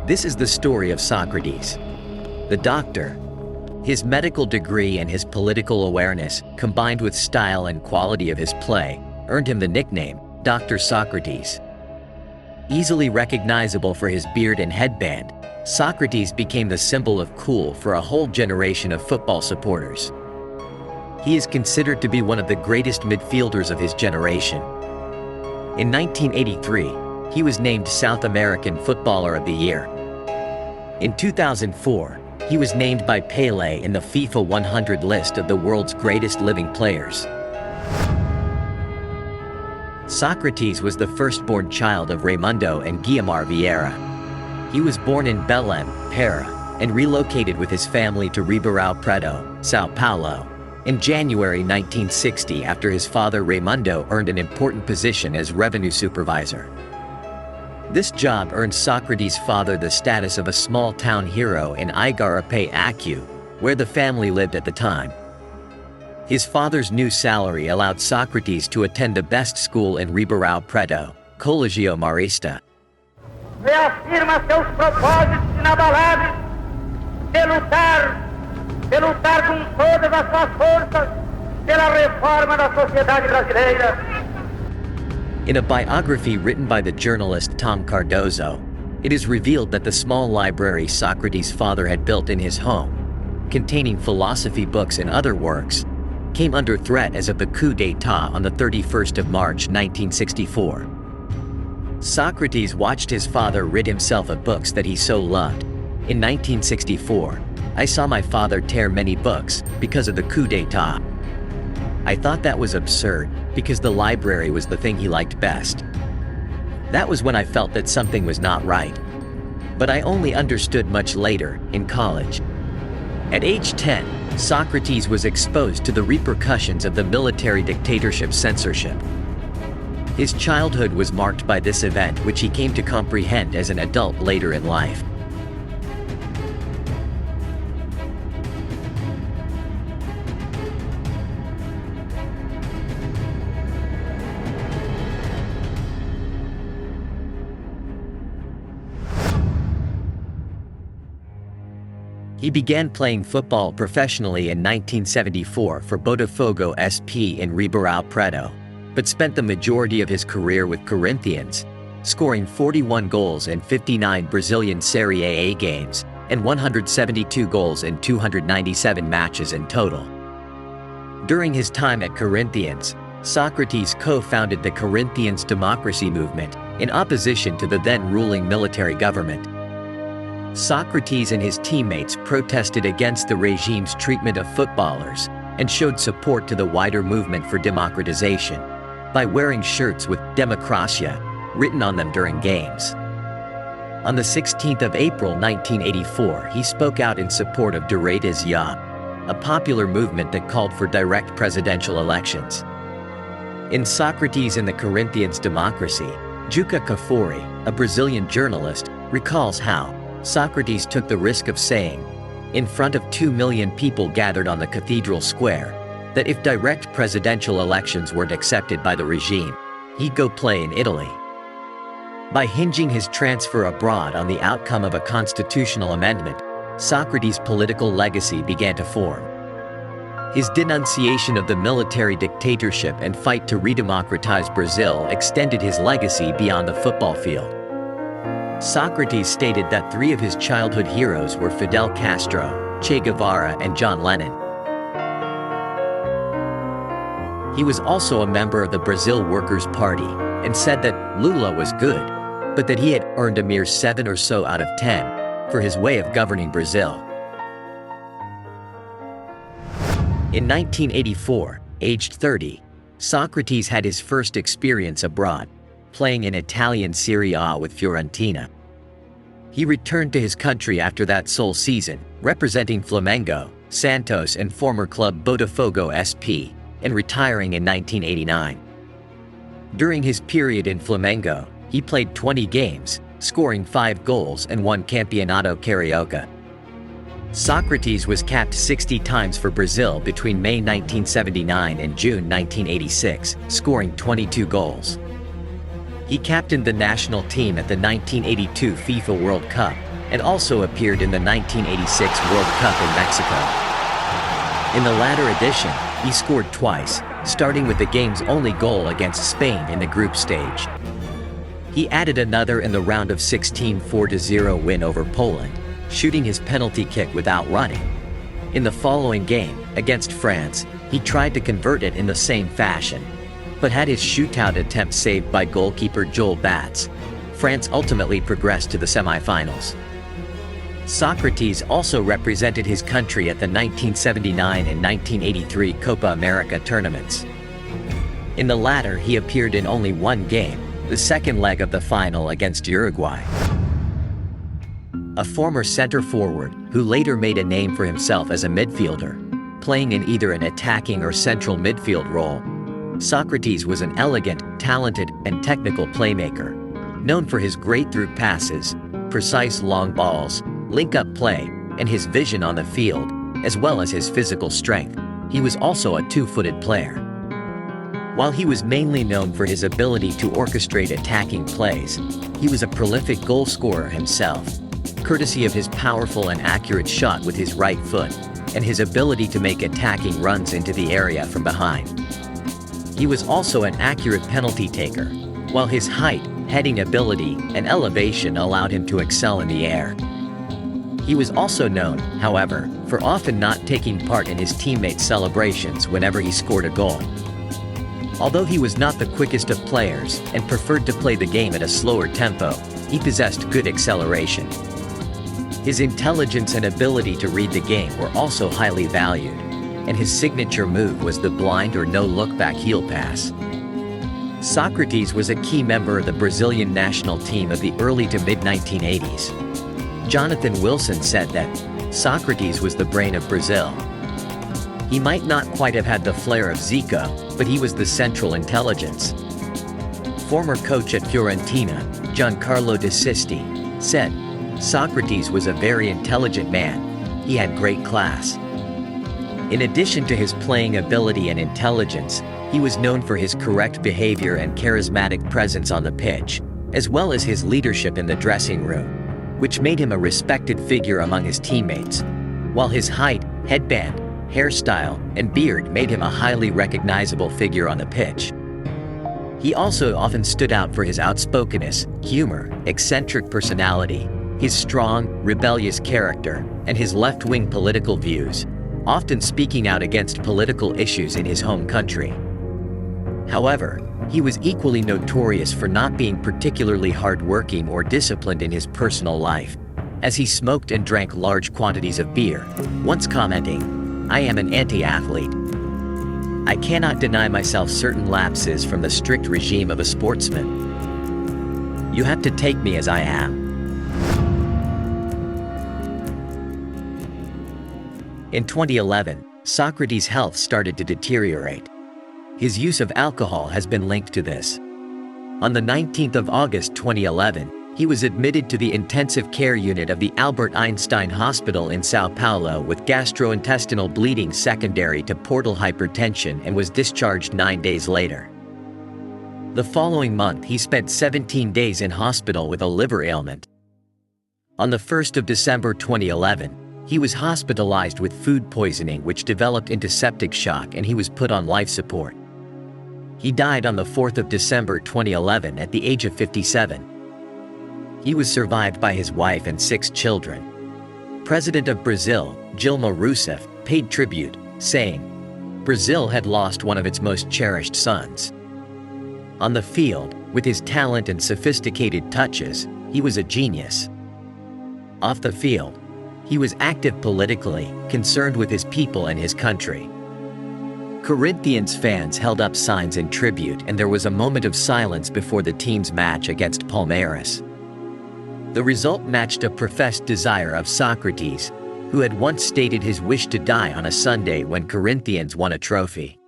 This is the story of Socrates, the doctor. His medical degree and his political awareness, combined with style and quality of his play, earned him the nickname, Dr. Socrates. Easily recognizable for his beard and headband, Socrates became the symbol of cool for a whole generation of football supporters. He is considered to be one of the greatest midfielders of his generation. In 1983, he was named South American Footballer of the Year. In 2004, he was named by Pelé in the FIFA 100 list of the world's greatest living players. Socrates was the firstborn child of Raimundo and Guiomar Vieira. He was born in Belém, Pará, and relocated with his family to Ribeirão Preto, São Paulo, in January 1960 after his father Raimundo earned an important position as revenue supervisor. This job earned Socrates' father the status of a small-town hero in Igarapé-Açu, where the family lived at the time. His father's new salary allowed Socrates to attend the best school in Ribeirão Preto, Colégio Marista. Reafirma seus propósitos inabaláveis de lutar com todas as suas forças pela reforma da sociedade brasileira. In a biography written by the journalist Tom Cardozo, it is revealed that the small library Socrates' father had built in his home, containing philosophy books and other works, came under threat as of the coup d'état on the 31st of March 1964. Socrates watched his father rid himself of books that he so loved. In 1964, I saw my father tear many books because of the coup d'état. I thought that was absurd, because the library was the thing he liked best. That was when I felt that something was not right. But I only understood much later, in college. At age 10, Socrates was exposed to the repercussions of the military dictatorship censorship. His childhood was marked by this event, which he came to comprehend as an adult later in life. He began playing football professionally in 1974 for Botafogo SP in Ribeirão Preto, but spent the majority of his career with Corinthians, scoring 41 goals in 59 Brazilian Serie A games and 172 goals in 297 matches in total. During his time at Corinthians, Socrates co-founded the Corinthians democracy movement in opposition to the then ruling military government. Socrates and his teammates protested against the regime's treatment of footballers and showed support to the wider movement for democratization by wearing shirts with "Democracia" written on them during games. On the 16th of April 1984, he spoke out in support of Direitos Já, a popular movement that called for direct presidential elections. In Socrates and the Corinthians democracy, Juca Kafuri, a Brazilian journalist, recalls how Socrates took the risk of saying, in front of 2 million people gathered on the cathedral square, that if direct presidential elections weren't accepted by the regime, he'd go play in Italy. By hinging his transfer abroad on the outcome of a constitutional amendment, Socrates' political legacy began to form. His denunciation of the military dictatorship and fight to redemocratize Brazil extended his legacy beyond the football field. Socrates stated that 3 of his childhood heroes were Fidel Castro, Che Guevara, and John Lennon. He was also a member of the Brazil Workers' Party and said that Lula was good, but that he had earned a mere 7 or so out of 10 for his way of governing Brazil. In 1984, aged 30, Socrates had his first experience abroad, playing in Italian Serie A with Fiorentina. He returned to his country after that sole season, representing Flamengo, Santos and former club Botafogo SP, and retiring in 1989. During his period in Flamengo, he played 20 games, scoring 5 goals and won Campeonato Carioca. Socrates was capped 60 times for Brazil between May 1979 and June 1986, scoring 22 goals. He captained the national team at the 1982 FIFA World Cup, and also appeared in the 1986 World Cup in Mexico. In the latter edition, he scored twice, starting with the game's only goal against Spain in the group stage. He added another in the round of 16 4-0 win over Poland, shooting his penalty kick without running. In the following game, against France, he tried to convert it in the same fashion, but had his shootout attempt saved by goalkeeper Joel Batz. France ultimately progressed to the semifinals. Socrates also represented his country at the 1979 and 1983 Copa America tournaments. In the latter, he appeared in only one game, the second leg of the final against Uruguay. A former center forward, who later made a name for himself as a midfielder, playing in either an attacking or central midfield role, Socrates was an elegant, talented, and technical playmaker, known for his great through passes, precise long balls, link-up play, and his vision on the field, as well as his physical strength. He was also a two-footed player. While he was mainly known for his ability to orchestrate attacking plays, he was a prolific goal scorer himself, courtesy of his powerful and accurate shot with his right foot, and his ability to make attacking runs into the area from behind. He was also an accurate penalty taker, while his height, heading ability, and elevation allowed him to excel in the air. He was also known, however, for often not taking part in his teammates' celebrations whenever he scored a goal. Although he was not the quickest of players and preferred to play the game at a slower tempo, he possessed good acceleration. His intelligence and ability to read the game were also highly valued, and his signature move was the blind or no-look-back heel pass. Socrates was a key member of the Brazilian national team of the early to mid-1980s. Jonathan Wilson said that Socrates was the brain of Brazil. He might not quite have had the flair of Zico, but he was the central intelligence. Former coach at Fiorentina, Giancarlo De Sisti, said, "Socrates was a very intelligent man. He had great class." In addition to his playing ability and intelligence, he was known for his correct behavior and charismatic presence on the pitch, as well as his leadership in the dressing room, which made him a respected figure among his teammates, while his height, headband, hairstyle, and beard made him a highly recognizable figure on the pitch. He also often stood out for his outspokenness, humor, eccentric personality, his strong, rebellious character, and his left-wing political views, often speaking out against political issues in his home country. However, he was equally notorious for not being particularly hardworking or disciplined in his personal life, as he smoked and drank large quantities of beer, once commenting, "I am an anti-athlete. I cannot deny myself certain lapses from the strict regime of a sportsman. You have to take me as I am." In 2011, Socrates' health started to deteriorate. His use of alcohol has been linked to this. On the 19th of August 2011, he was admitted to the intensive care unit of the Albert Einstein Hospital in Sao Paulo with gastrointestinal bleeding secondary to portal hypertension and was discharged 9 days later. The following month, he spent 17 days in hospital with a liver ailment. On the 1st of December 2011, he was hospitalized with food poisoning which developed into septic shock and he was put on life support. He died on the 4th of December 2011 at the age of 57. He was survived by his wife and 6 children. President of Brazil, Dilma Rousseff, paid tribute, saying, "Brazil had lost one of its most cherished sons." On the field, with his talent and sophisticated touches, he was a genius. Off the field, he was active politically, concerned with his people and his country. Corinthians fans held up signs in tribute and there was a moment of silence before the team's match against Palmeiras. The result matched a professed desire of Socrates, who had once stated his wish to die on a Sunday when Corinthians won a trophy.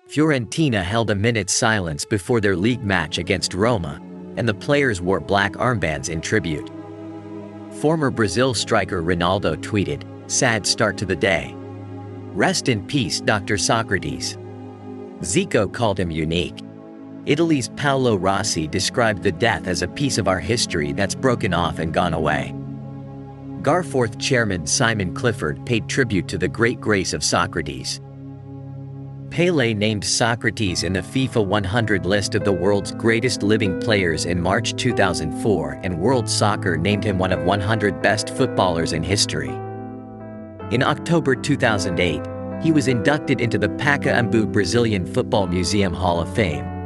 Fiorentina held a minute's silence before their league match against Roma, and the players wore black armbands in tribute. Former Brazil striker Ronaldo tweeted, "Sad start to the day. Rest in peace, Dr. Socrates." Zico called him unique. Italy's Paolo Rossi described the death as a piece of our history that's broken off and gone away. Garforth chairman Simon Clifford paid tribute to the great grace of Socrates. Pelé named Socrates in the FIFA 100 list of the world's greatest living players in March 2004, and World Soccer named him one of 100 best footballers in history. In October 2008, he was inducted into the Pacaembu Brazilian Football Museum Hall of Fame.